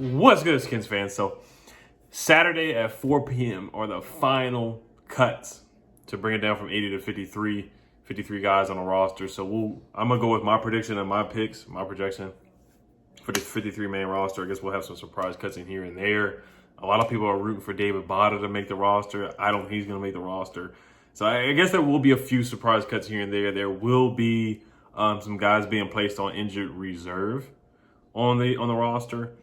What's good, Skins fans? So, Saturday at 4 p.m. are the final cuts to bring it down from 80 to 53 guys on the roster. So, I'm going to go with my prediction and my picks, my projection for this 53-man roster. I guess we'll have some surprise cuts in here and there. A lot of people are rooting for David Bada to make the roster. I don't think he's going to make the roster. So, I guess there will be a few surprise cuts here and there. There will be some guys being placed on injured reserve on the roster.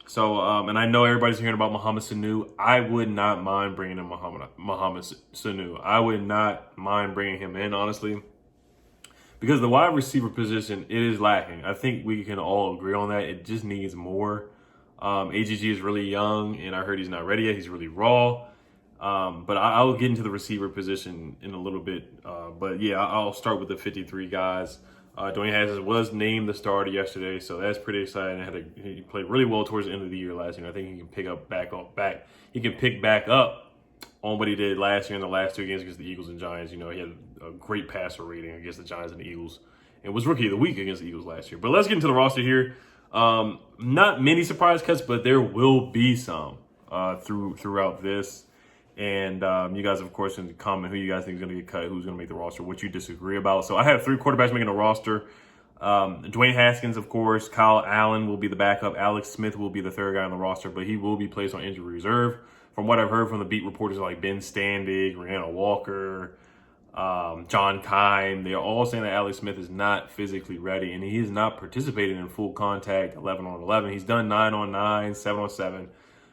So, and I know everybody's hearing about Mohamed Sanu. I would not mind bringing in Mohamed Sanu. I would not mind bringing him in, honestly, because the wide receiver position, it is lacking. I think we can all agree on that. It just needs more. AGG is really young, and I heard he's not ready yet. He's really raw. But I'll get into the receiver position in a little bit. But yeah, I'll start with the 53 guys. Dwayne Haskins was named the starter yesterday, so that's pretty exciting. He played really well towards the end of the year last year. I think he can pick back up on what he did last year in the last two games against the Eagles and Giants. You know, he had a great passer rating against the Giants and the Eagles, and was rookie of the week against the Eagles last year. But let's get into the roster here. Not many surprise cuts, but there will be some throughout this. And you guys, of course, can comment who you guys think is going to get cut, who's going to make the roster, what you disagree about. So I have three quarterbacks making the roster. Dwayne Haskins, of course. Kyle Allen will be the backup. Alex Smith will be the third guy on the roster, but he will be placed on injury reserve. From what I've heard from the beat reporters like Ben Standig, Rihanna Walker, John Kime, they're all saying that Alex Smith is not physically ready, and he is not participating in full contact 11 on 11. He's done 9 on 9, 7 on 7.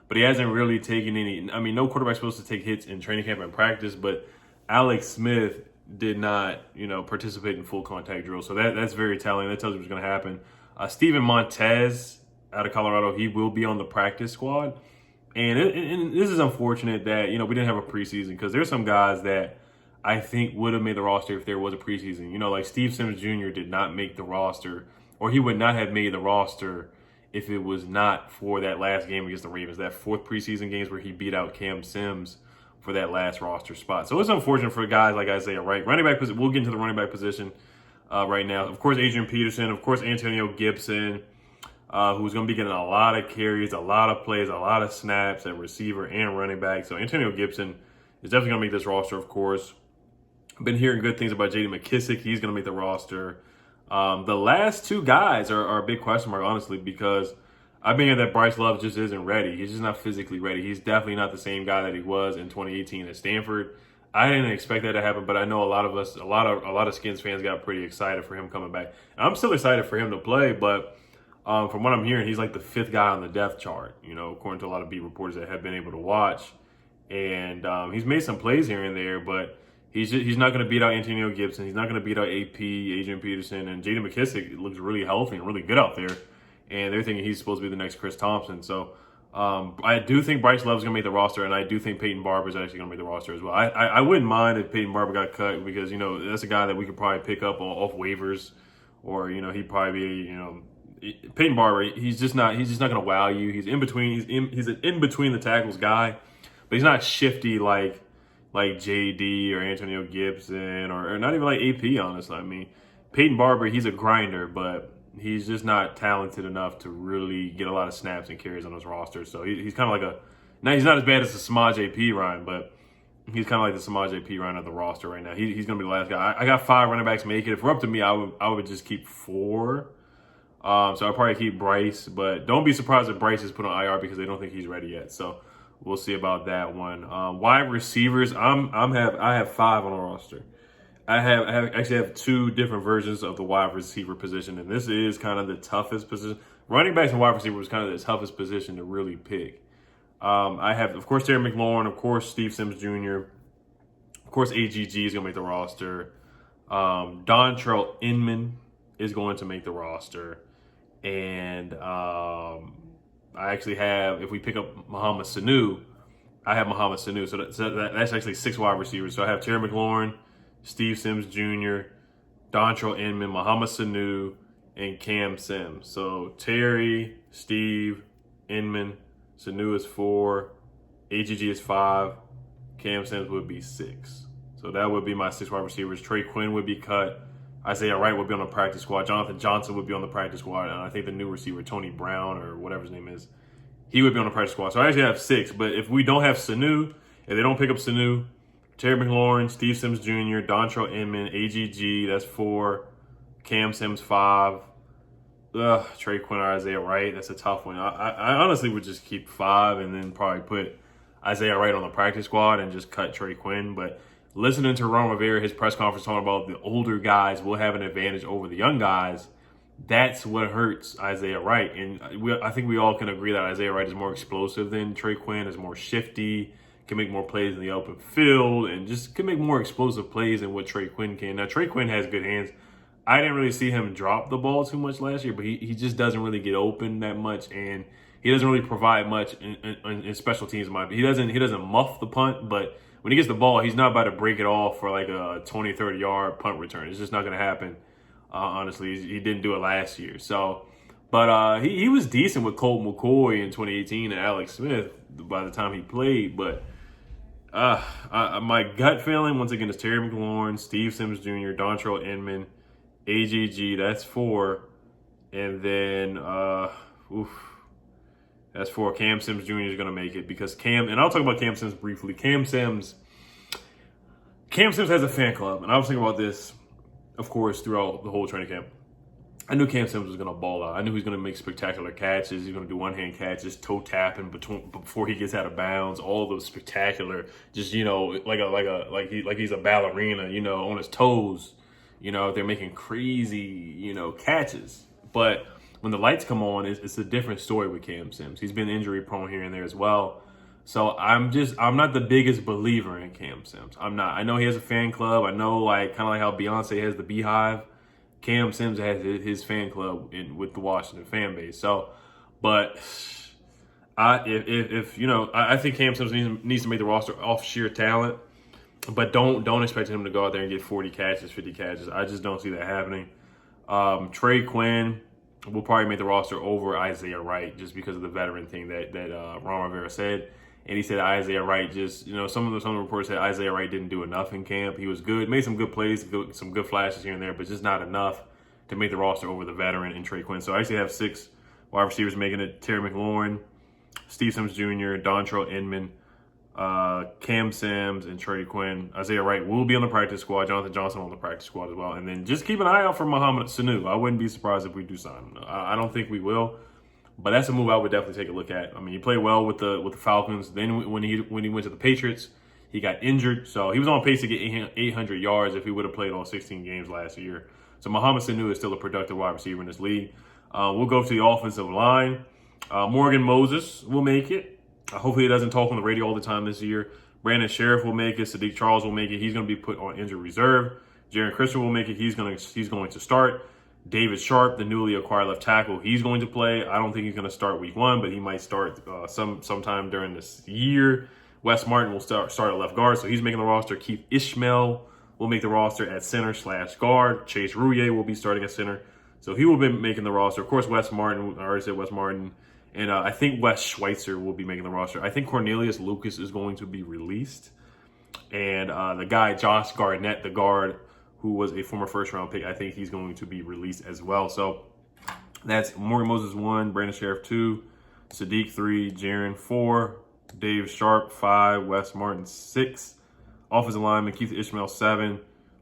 But he hasn't really taken any. I mean, no quarterback's supposed to take hits in training camp and practice, but Alex Smith did not, participate in full contact drills. So that's very telling. That tells you what's going to happen. Steven Montez out of Colorado, he will be on the practice squad. And this is unfortunate that, we didn't have a preseason, because there's some guys that I think would have made the roster if there was a preseason. Like Steve Sims Jr. did not make the roster, or he would not have made the roster if it was not for that last game against the Ravens, that fourth preseason games where he beat out Cam Sims for that last roster spot. So it's unfortunate for guys like Isaiah Wright. Running back position, we'll get into the running back position right now. Of course, Adrian Peterson. Of course, Antonio Gibson, who's going to be getting a lot of carries, a lot of plays, a lot of snaps at receiver and running back. So Antonio Gibson is definitely going to make this roster, of course. I've been hearing good things about J.D. McKissick. He's going to make the roster. The last two guys are a big question mark, honestly, because I've been hearing that Bryce Love just isn't ready. He's just not physically ready. He's definitely not the same guy that he was in 2018 at Stanford. I didn't expect that to happen, but I know a lot of Skins fans got pretty excited for him coming back. And I'm still excited for him to play, but from what I'm hearing, he's like the fifth guy on the depth chart, according to a lot of beat reporters that have been able to watch. And he's made some plays here and there, but he's not going to beat out Antonio Gibson. He's not going to beat out AP, Adrian Peterson, and J.D. McKissick looks really healthy and really good out there. And they're thinking he's supposed to be the next Chris Thompson. So I do think Bryce Love's going to make the roster, and I do think Peyton Barber is actually going to make the roster as well. I wouldn't mind if Peyton Barber got cut, because, that's a guy that we could probably pick up off waivers, or, he'd probably be, Peyton Barber, he's just not going to wow you. He's in between. He's an in between the tackles guy, but he's not shifty like JD or Antonio Gibson or not even like AP, honestly. I mean, Peyton Barber, he's a grinder, but he's just not talented enough to really get a lot of snaps and carries on his roster. So he's kind of like he's not as bad as the Samaj AP Ryan, but he's kind of like the Samaj AP Ryan of the roster right now. He's going to be the last guy. I got 5 running backs make it. If we're up to me, I would just keep 4. So I'll probably keep Bryce, but don't be surprised if Bryce is put on IR because they don't think he's ready yet. So we'll see about that one. Wide receivers, I have 5 on the roster. I actually have 2 different versions of the wide receiver position, and this is kind of the toughest position. Running backs and wide receiver was kind of the toughest position to really pick. I have, of course, Terry McLaurin, of course, Steve Sims Jr., of course, AGG is going to make the roster. Dontrell Inman is going to make the roster, and I actually have, if we pick up Mohamed Sanu, I have Mohamed Sanu. So that's actually 6 wide receivers. So I have Terry McLaurin, Steve Sims Jr., Dontrell Inman, Mohamed Sanu, and Cam Sims. So Terry, Steve, Inman, Sanu is 4, AGG is 5, Cam Sims would be 6. So that would be my 6 wide receivers. Trey Quinn would be cut. Isaiah Wright would be on the practice squad. Jonathan Johnson would be on the practice squad. And I think the new receiver, Tony Brown, or whatever his name is, he would be on the practice squad. So I actually have 6. But if we don't have Sanu, if they don't pick up Sanu, Terry McLaurin, Steve Sims Jr., Dontrell Inman, AGG, that's 4. Cam Sims, 5. Trey Quinn or Isaiah Wright, that's a tough one. I honestly would just keep 5 and then probably put Isaiah Wright on the practice squad and just cut Trey Quinn. But listening to Ron Rivera, his press conference talking about the older guys will have an advantage over the young guys, that's what hurts Isaiah Wright. And I think we all can agree that Isaiah Wright is more explosive than Trey Quinn, is more shifty, can make more plays in the open field, and just can make more explosive plays than what Trey Quinn can. Now, Trey Quinn has good hands. I didn't really see him drop the ball too much last year, but he just doesn't really get open that much, and he doesn't really provide much in special teams. He doesn't muff the punt, but when he gets the ball, he's not about to break it off for like a 20, 30-yard punt return. It's just not going to happen. Honestly, he didn't do it last year. So, but he was decent with Colt McCoy in 2018 and Alex Smith by the time he played. But my gut feeling, once again, is Terry McLaurin, Steve Sims Jr., Dontrell Inman, AGG, that's 4. And then, that's 4. Cam Sims Jr. is going to make it because and I'll talk about Cam Sims briefly. Cam Sims has a fan club. And I was thinking about this, of course, throughout the whole training camp. I knew Cam Sims was going to ball out. I knew he was going to make spectacular catches. He's going to do one-hand catches, toe tapping before he gets out of bounds. All those spectacular, just like he's a ballerina, on his toes. They're making crazy, catches. But when the lights come on, it's a different story with Cam Sims. He's been injury prone here and there as well. So I'm not the biggest believer in Cam Sims. I'm not. I know he has a fan club. I know kind of like how Beyonce has the Beehive. Cam Sims has his fan club with the Washington fan base. So, but I think Cam Sims needs to make the roster off sheer talent. But don't expect him to go out there and get 40 catches, 50 catches. I just don't see that happening. Trey Quinn will probably make the roster over Isaiah Wright just because of the veteran thing that Ron Rivera said. And he said Isaiah Wright just, some of the reports said Isaiah Wright didn't do enough in camp. He was good, made some good plays, some good flashes here and there, but just not enough to make the roster over the veteran and Trey Quinn. So I actually have 6 wide receivers making it: Terry McLaurin, Steve Sims Jr., Dontrell Inman, Cam Sims, and Trey Quinn. Isaiah Wright will be on the practice squad. Jonathan Johnson on the practice squad as well. And then just keep an eye out for Mohamed Sanu. I wouldn't be surprised if we do sign him. I don't think we will, but that's a move I would definitely take a look at. I mean, he played well with the Falcons. Then when he went to the Patriots, he got injured. So he was on pace to get 800 yards if he would have played all 16 games last year. So Mohamed Sanu is still a productive wide receiver in this league. We'll go to the offensive line. Morgan Moses will make it. Hopefully he doesn't talk on the radio all the time this year. Brandon Sheriff will make it. Sadiq Charles will make it. He's going to be put on injured reserve. Jaron Christian will make it. He's going to start. David Sharp, the newly acquired left tackle, he's going to play. I don't think he's going to start week 1, but he might start sometime during this year. Wes Martin will start at left guard, so he's making the roster. Keith Ishmael will make the roster at center/guard. Chase Rouillet will be starting at center, so he will be making the roster. Of course, Wes Martin, I already said Wes Martin. And I think Wes Schweitzer will be making the roster. I think Cornelius Lucas is going to be released. And the guy, Josh Garnett, the guard, who was a former first-round pick, I think he's going to be released as well. So that's Morgan Moses 1, Brandon Sheriff 2, Sadiq 3, Jaron 4, Dave Sharp 5, Wes Martin 6, offensive lineman, Keith Ishmael 7,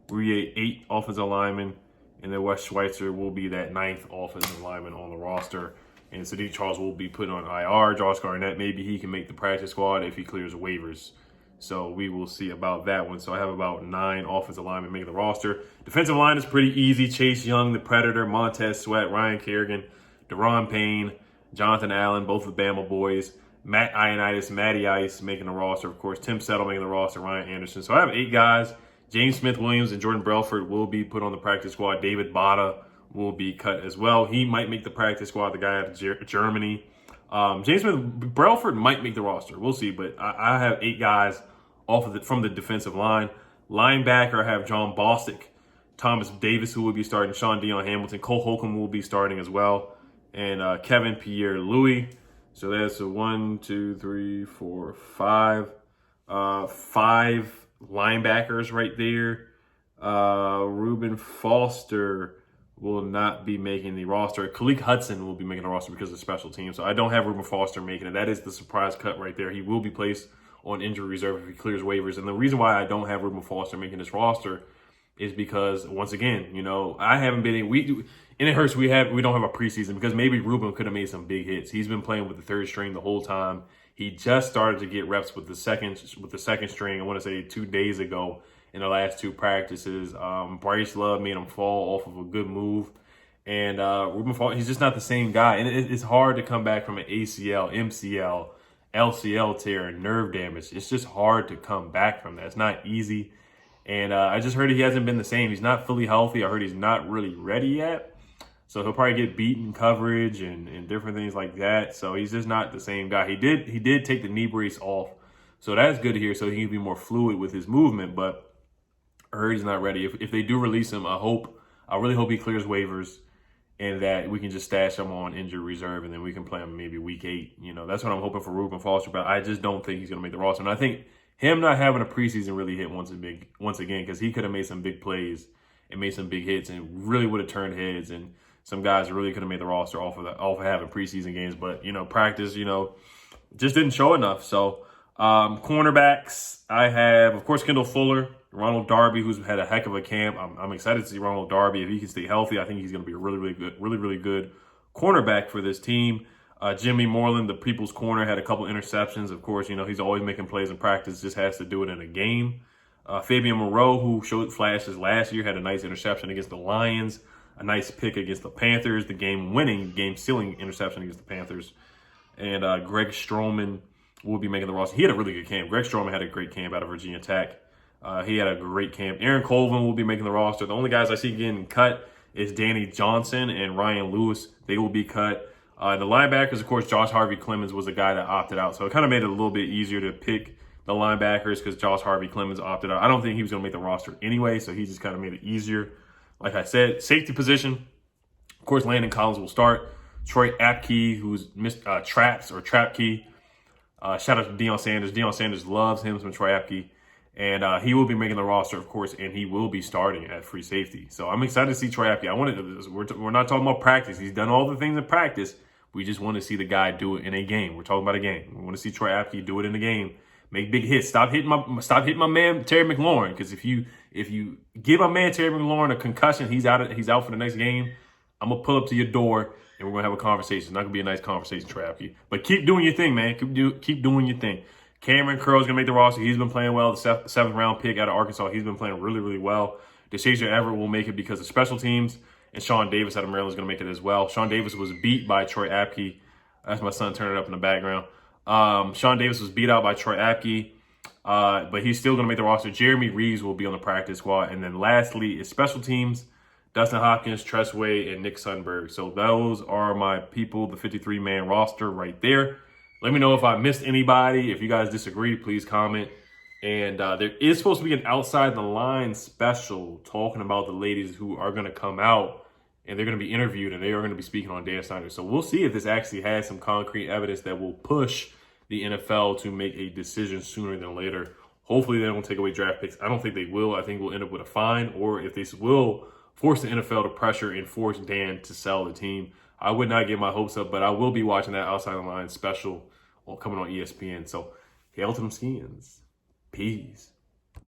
Rouillet 8, offensive lineman, and then Wes Schweitzer will be that 9th offensive lineman on the roster. And Sadiq Charles will be put on IR. Josh Garnett, maybe he can make the practice squad if he clears waivers. So we will see about that one. So I have about 9 offensive linemen making the roster. Defensive line is pretty easy. Chase Young, the Predator, Montez Sweat, Ryan Kerrigan, Deron Payne, Jonathan Allen, both the Bama boys. Matt Ioannidis, Matty Ice making the roster. Of course, Tim Settle making the roster, Ryan Anderson. So I have 8 guys. James Smith-Williams and Jordan Belfort will be put on the practice squad. David Bada will be cut as well. He might make the practice squad, the guy out of Germany. James Smith-Belfort might make the roster. We'll see, but I have 8 guys from the defensive line. Linebacker, I have John Bostic, Thomas Davis, who will be starting, Sean Dion Hamilton, Cole Holcomb will be starting as well, and Kevin Pierre-Louis. So that's a 1, 2, 3, 4, 5. 5 linebackers right there. Reuben Foster, will not be making the roster. Khaleke Hudson will be making the roster because of special teams. So I don't have Reuben Foster making it. That is the surprise cut right there. He will be placed on injury reserve if he clears waivers. And the reason why I don't have Reuben Foster making this roster is because, once again, you know, I haven't been and it hurts we don't have a preseason because maybe Reuben could have made some big hits. He's been playing with the third string the whole time. He just started to get reps with the second string, I want to say 2 days ago in the last 2 practices. Bryce Love made him fall off of a good move. And Reuben Foster, he's just not the same guy. And it's hard to come back from an ACL, MCL, LCL tear, and nerve damage. It's just hard to come back from that. It's not easy. And I just heard he hasn't been the same. He's not fully healthy. I heard he's not really ready yet. So he'll probably get beat in coverage and different things like that. So he's just not the same guy. He did take the knee brace off. So that's good to hear. So he can be more fluid with his movement. But I heard he's not ready. If they do release him, I really hope he clears waivers and that we can just stash him on injured reserve and then we can play him maybe week 8. You know, that's what I'm hoping for Reuben Foster. But I just don't think he's going to make the roster. And I think him not having a preseason really hit once again because he could have made some big plays and made some big hits and really would have turned heads. And some guys really could have made the roster off of having preseason games. But, you know, practice, you know, just didn't show enough. So cornerbacks, I have, of course, Kendall Fuller, Ronald Darby, who's had a heck of a camp. I'm excited to see Ronald Darby. If he can stay healthy, I think he's going to be a really good cornerback for this team. Jimmy Moreland, the people's corner, had a couple interceptions. Of course, you know, he's always making plays in practice, just has to do it in a game. Fabian Moreau, who showed flashes last year, had a nice interception against the Lions, a nice pick against the Panthers, the game-sealing interception against the Panthers. And Greg Stroman will be making the roster. He had a really good camp. Greg Stroman had a great camp out of Virginia Tech. He had a great camp. Aaron Colvin will be making the roster. The only guys I see getting cut is Danny Johnson and Ryan Lewis. They will be cut. The linebackers, of course, Josh Harvey Clemens was a guy that opted out. So it kind of made it a little bit easier to pick the linebackers because Josh Harvey Clemens opted out. I don't think he was going to make the roster anyway, so he just kind of made it easier. Like I said, safety position, of course, Landon Collins will start. Troy Apke, who's missed traps or trap key. Shout out to Deion Sanders. Deion Sanders loves him some Troy Apke. And he will be making the roster, of course, and he will be starting at free safety. So I'm excited to see Troy Apke. We're not talking about practice. He's done all the things in practice. We just want to see the guy do it in a game. We're talking about a game. We want to see Troy Apke do it in a game. Make big hits. Stop hitting my man Terry McLaurin. Because if you give my man Terry McLaurin a concussion, he's out for the next game. I'm gonna pull up to your door and we're gonna have a conversation. It's not gonna be a nice conversation, Troy Apke. But keep doing your thing, man. Keep doing your thing. Cameron Curl's gonna make the roster. He's been playing well. The 7th round pick out of Arkansas. He's been playing really well. DeShazier Everett will make it because of special teams. And Sean Davis out of Maryland is going to make it as well. Sean Davis was beat by Troy Apke. That's my son turning up in the background. Sean Davis was beat out by Troy Apke, but he's still going to make the roster. Jeremy Reeves will be on the practice squad. And then lastly is special teams, Dustin Hopkins, Tressway, and Nick Sundberg. So those are my people, the 53-man roster right there. Let me know if I missed anybody. If you guys disagree, please comment. And there is supposed to be an Outside the Line special talking about the ladies who are going to come out and they're going to be interviewed and they are going to be speaking on Dan Snyder. So we'll see if this actually has some concrete evidence that will push the NFL to make a decision sooner than later. Hopefully they don't take away draft picks. I don't think they will. I think we'll end up with a fine, or if they will force the NFL to pressure and force Dan to sell the team. I would not get my hopes up, but I will be watching that Outside the Line special coming on ESPN. So hail to them skins. Peace.